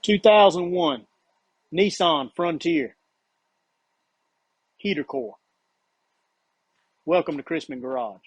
2001 Nissan Frontier heater core. Welcome to Chrisman Garage.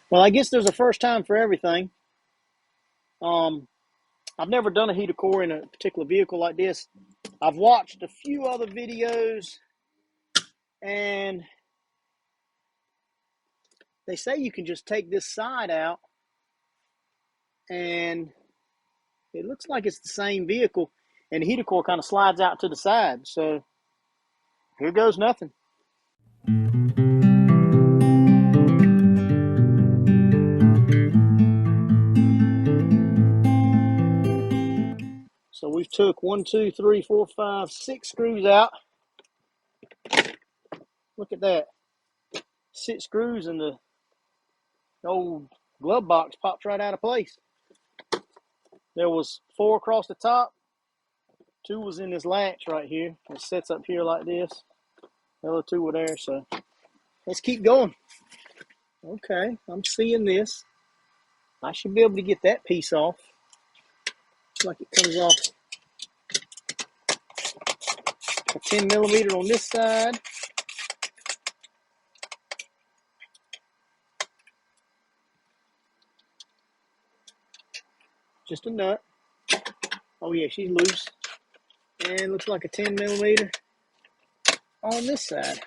Well, I guess there's a first time for everything. I've never done a heater core in a particular vehicle like this. I've watched a few other videos, and they say you can just take this side out, and it looks like it's the same vehicle, and the heater core kind of slides out to the side. So here goes nothing. So we've took 1, 2, 3, 4, 5, 6 screws out. Look at that. 6 screws, and the old glove box pops right out of place. There was 4 across the top. 2 was in this latch right here. It sets up here like this. The other 2 were there, so let's keep going. Okay, I'm seeing this. I should be able to get that piece off. Looks like it comes off a 10 millimeter on this side. Just a nut. Oh yeah, she's loose. And looks like a 10 millimeter on this side.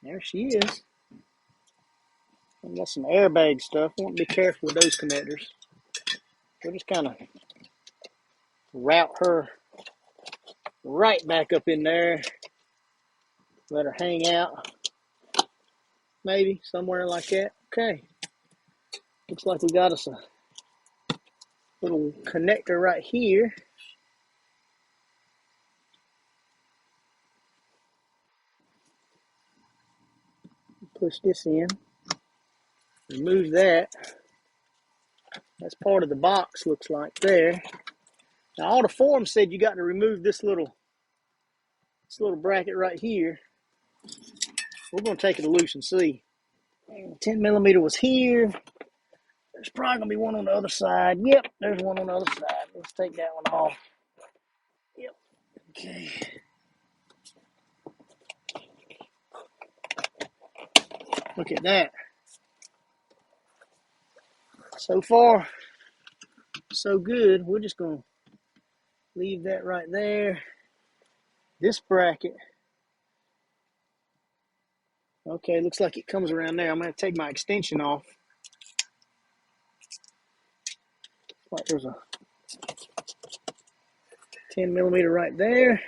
There she is. I've got some airbag stuff. I want to be careful with those connectors. We'll just kind of route her right back up in there. Let her hang out. Maybe somewhere like that. Okay. Looks like we got us a little connector right here. Push this in. Remove that. That's part of the box, looks like there. Now all the forums said you got to remove this little bracket right here. We're going to take it loose and see. 10 millimeter was here. There's probably going to be one on the other side. Yep, there's one on the other side. Let's take that one off. Yep. Okay. Look at that. So far, so good. We're just going to leave that right there. This bracket. Okay, looks like it comes around there. I'm going to take my extension off. Like there's a 10 millimeter right there.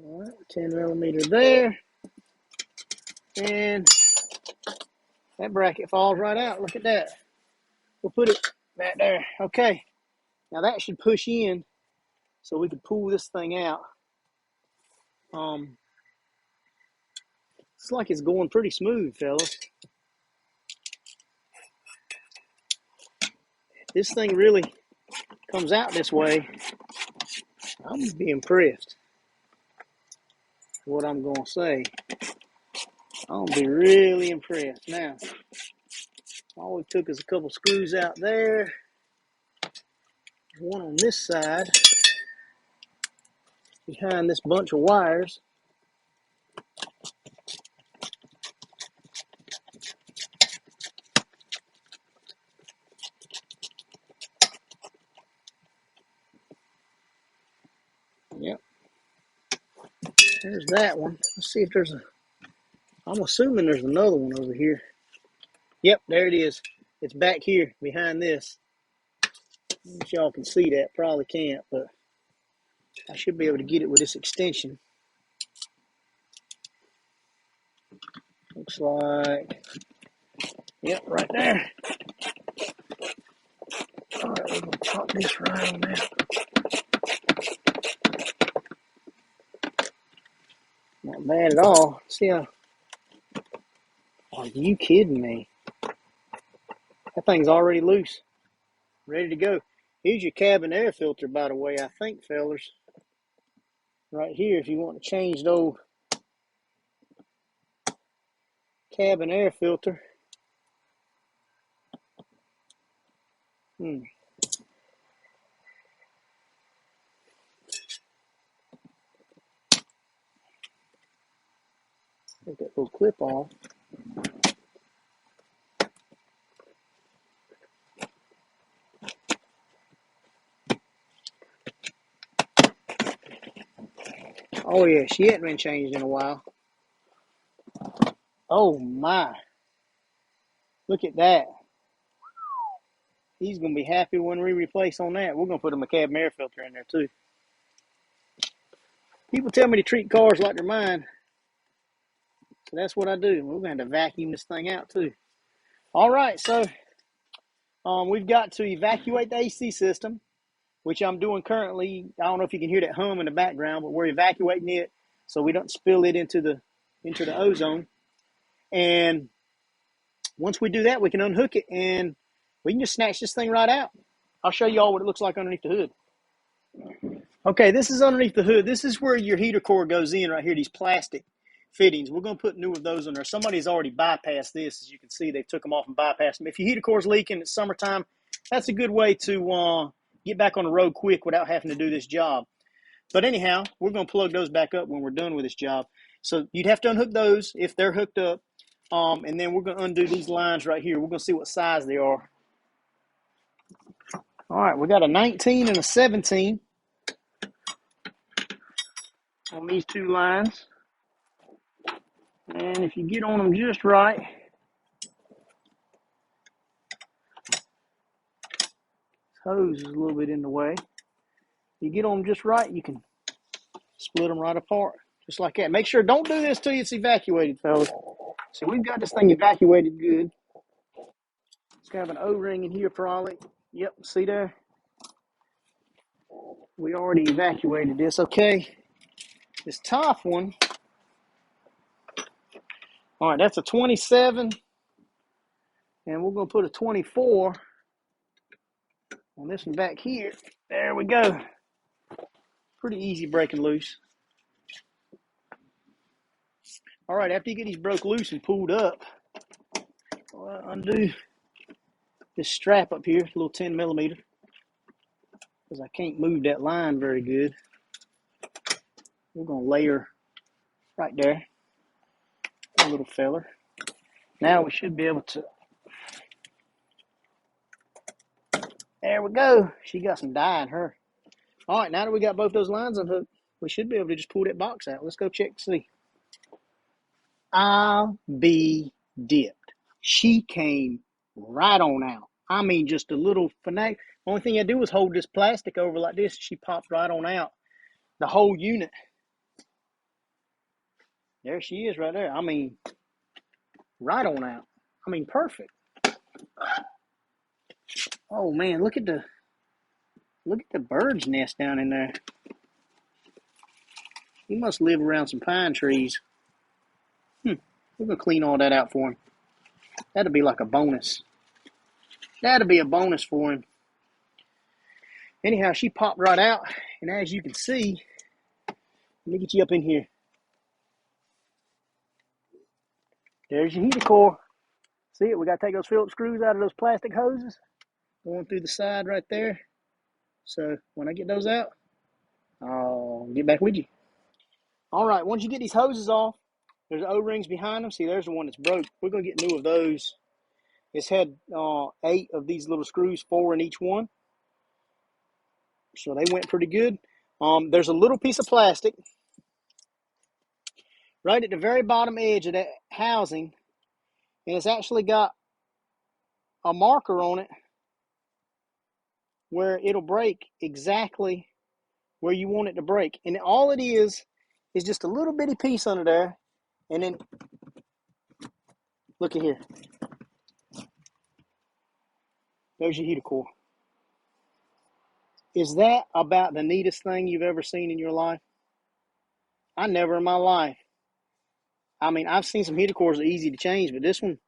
All right, 10 millimeter there. And that bracket falls right out. Look at that. We'll put it back there. Okay. Now that should push in so we can pull this thing out. It's like it's going pretty smooth, fellas. If this thing really comes out this way, I'm going to be impressed. What I'm going to say. I'm going to be really impressed. Now, all we took is a couple screws out there. One on this side. Behind this bunch of wires. Yep. There's that one. Let's see if there's I'm assuming there's another one over here. Yep, there it is. It's back here behind this. I don't know if y'all can see that. Probably can't, but I should be able to get it with this extension. Looks like, yep, right there. All right, we're going to pop this right on there. Not bad at all. See how, are you kidding me? That thing's already loose, ready to go. Here's your cabin air filter, by the way, I think, fellers. Right here, if you want to change the old cabin air filter. Take that little clip off. Oh yeah, she hadn't been changed in a while. Oh my. Look at that. He's going to be happy when we replace on that. We're going to put him a cabin air filter in there too. People tell me to treat cars like they're mine. So that's what I do. We're going to have to vacuum this thing out too. All right, so we've got to evacuate the AC system, which I'm doing currently. I don't know if you can hear that hum in the background, but we're evacuating it so we don't spill it into the ozone. And once we do that, we can unhook it and we can just snatch this thing right out. I'll show you all what it looks like underneath the hood. Okay, this is underneath the hood. This is where your heater core goes in right here, these plastic fittings. We're going to put new of those in there. Somebody's already bypassed this. As you can see, they took them off and bypassed them. If your heater core's leaking, it's summertime, that's a good way to get back on the road quick without having to do this job. But anyhow, we're going to plug those back up when we're done with this job. So you'd have to unhook those if they're hooked up. And then we're going to undo these lines right here. We're going to see what size they are. All right, we got a 19 and a 17 on these two lines. And if you get on them just right, this hose is a little bit in the way. You get on them just right, you can split them right apart, just like that. Make sure, don't do this till it's evacuated, fellas. See, we've got this thing evacuated good. It's got an O-ring in here probably. Yep, see there? We already evacuated this, okay? This top one, all right, that's a 27, and we're going to put a 24 on this one back here. There we go. Pretty easy breaking loose. All right, after you get these broke loose and pulled up, I'll undo this strap up here, a little 10 millimeter, because I can't move that line very good. We're going to layer right there, a little feller. Now we should be able to, there we go. She got some dye in her. All right, now that we got both those lines unhooked, we should be able to just pull that box out. Let's go check to see. I'll be dipped. She came right on out. I mean, just a little finesse. Only thing I do was hold this plastic over like this. She popped right on out. The whole unit. There she is right there. I mean, right on out. I mean, perfect. Oh man, look at the bird's nest down in there. He must live around some pine trees. We're gonna clean all that out for him. That'll be like a bonus. That'll be a bonus for him. Anyhow, she popped right out, and as you can see, let me get you up in here. There's your heater core. See it? We got to take those Phillips screws out of those plastic hoses. Going through the side right there. So when I get those out, I'll get back with you. All right, once you get these hoses off, there's O-rings behind them. See, there's the one that's broke. We're going to get new of those. It's had 8 of these little screws, 4 in each one. So they went pretty good. There's a little piece of plastic right at the very bottom edge of that housing, and it's actually got a marker on it where it'll break exactly where you want it to break. And all it is just a little bitty piece under there, and then Look at here. There's your heater core. Is that about the neatest thing you've ever seen in your life? I never in my life. I mean, I've seen some heater cores that are easy to change, but this one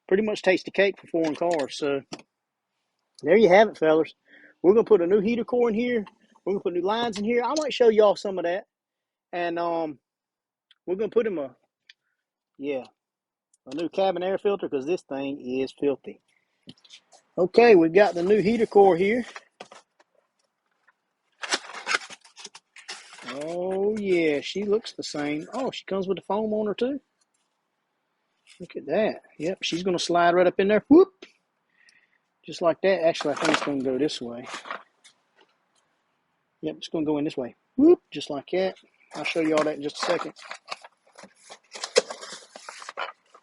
pretty much takes the cake for foreign cars. So there you have it, fellas. We're going to put a new heater core in here. We're going to put new lines in here. I might show y'all some of that. And we're going to put him a new cabin air filter because this thing is filthy. Okay, we've got the new heater core here. Oh, yeah, she looks the same. Oh, she comes with the foam on her, too. Look at that. Yep, she's going to slide right up in there. Whoop! Just like that. Actually, I think it's going to go this way. Yep, it's going to go in this way. Whoop! Just like that. I'll show you all that in just a second.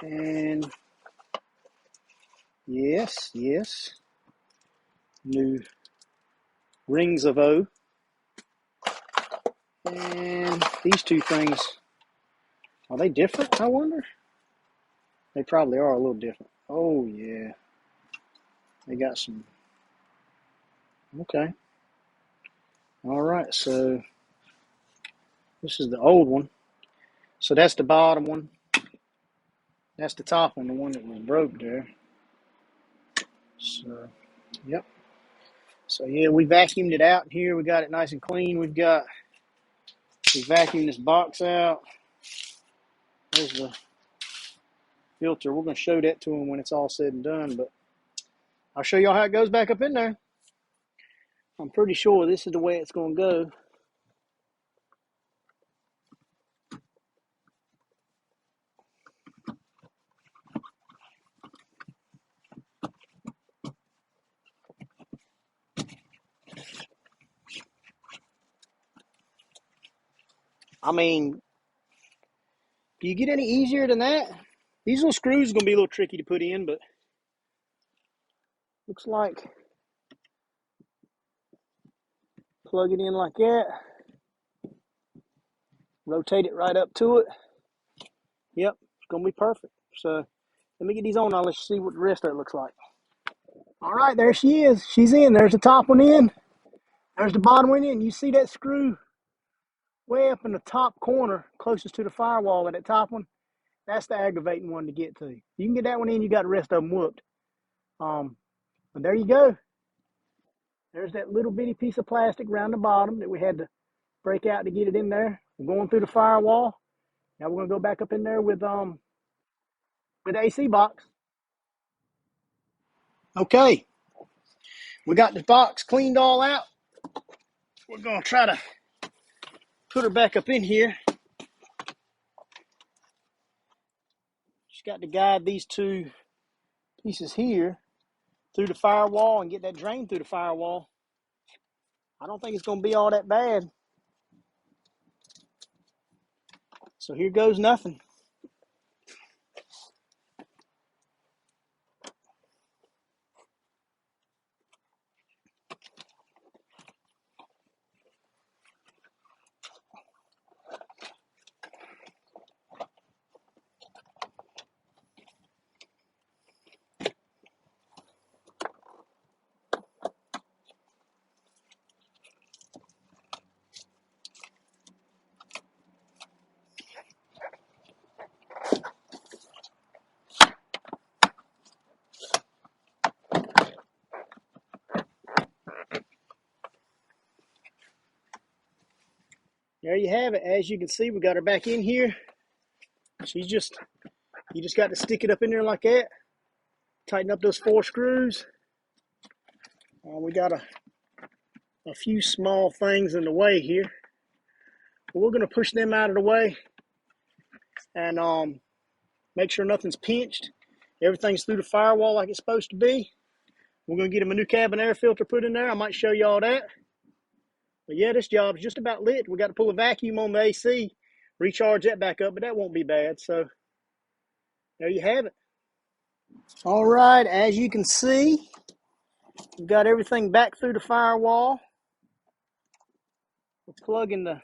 And yes. New rings of O. And these two things, are they different, I wonder? They probably are a little different. Oh, yeah. They got some. Okay. All right, so this is the old one. So that's the bottom one. That's the top one, the one that was broke there. So, yep. So, yeah, we vacuumed it out here. We got it nice and clean. We vacuumed this box out. There's the filter. We're going to show that to them when it's all said and done, but I'll show y'all how it goes back up in there. I'm pretty sure this is the way it's going to go. I mean, do you get any easier than that? These little screws are going to be a little tricky to put in, but looks like plug it in like that. Rotate it right up to it. Yep, it's going to be perfect. So let me get these on. Now let's see what the rest of it looks like. All right, there she is. She's in. There's the top one in. There's the bottom one in. You see that screw way up in the top corner, closest to the firewall at that top one? That's the aggravating one to get to. You can get that one in, you got the rest of them whooped. But there you go. There's that little bitty piece of plastic around the bottom that we had to break out to get it in there. We're going through the firewall. Now we're going to go back up in there with the AC box. Okay. We got the box cleaned all out. We're going to try to put her back up in here. Just got to guide these two pieces here through the firewall and get that drain through the firewall. I don't think it's going to be all that bad. So here goes nothing. There you have it. As you can see, we got her back in here. You just got to stick it up in there like that. Tighten up those 4 screws. We got a few small things in the way here. But we're going to push them out of the way and make sure nothing's pinched. Everything's through the firewall like it's supposed to be. We're going to get them a new cabin air filter put in there. I might show you all that. But yeah, this job's just about lit. We got to pull a vacuum on the AC, recharge that back up, but that won't be bad. So there you have it. All right, as you can see, we've got everything back through the firewall. We're plugging the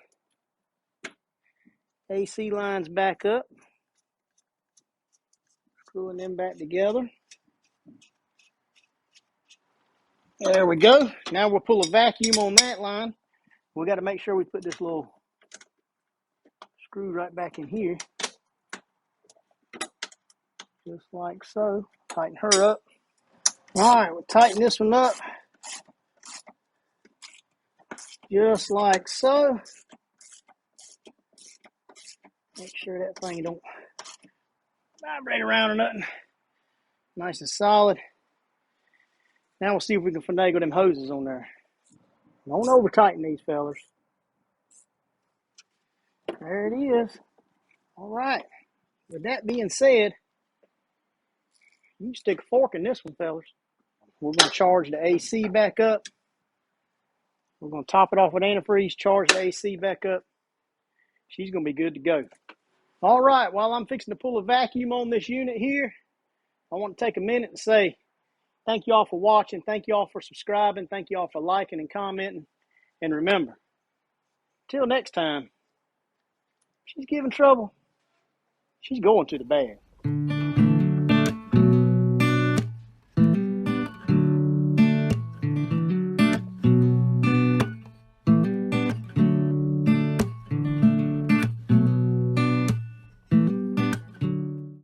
AC lines back up. Pulling them back together. There we go. Now we'll pull a vacuum on that line. We got to make sure we put this little screw right back in here. Just like so. Tighten her up. All right, we'll tighten this one up. Just like so. Make sure that thing don't vibrate around or nothing. Nice and solid. Now we'll see if we can finagle them hoses on there. Don't over tighten these fellas. There it is. All right. With that being said, you can stick a fork in this one, fellas. We're going to charge the AC back up. We're going to top it off with antifreeze, charge the AC back up. She's going to be good to go. All right, while I'm fixing to pull a vacuum on this unit here, I want to take a minute and say thank you all for watching. Thank you all for subscribing. Thank you all for liking and commenting. And remember, till next time, she's giving trouble. She's going to the bag.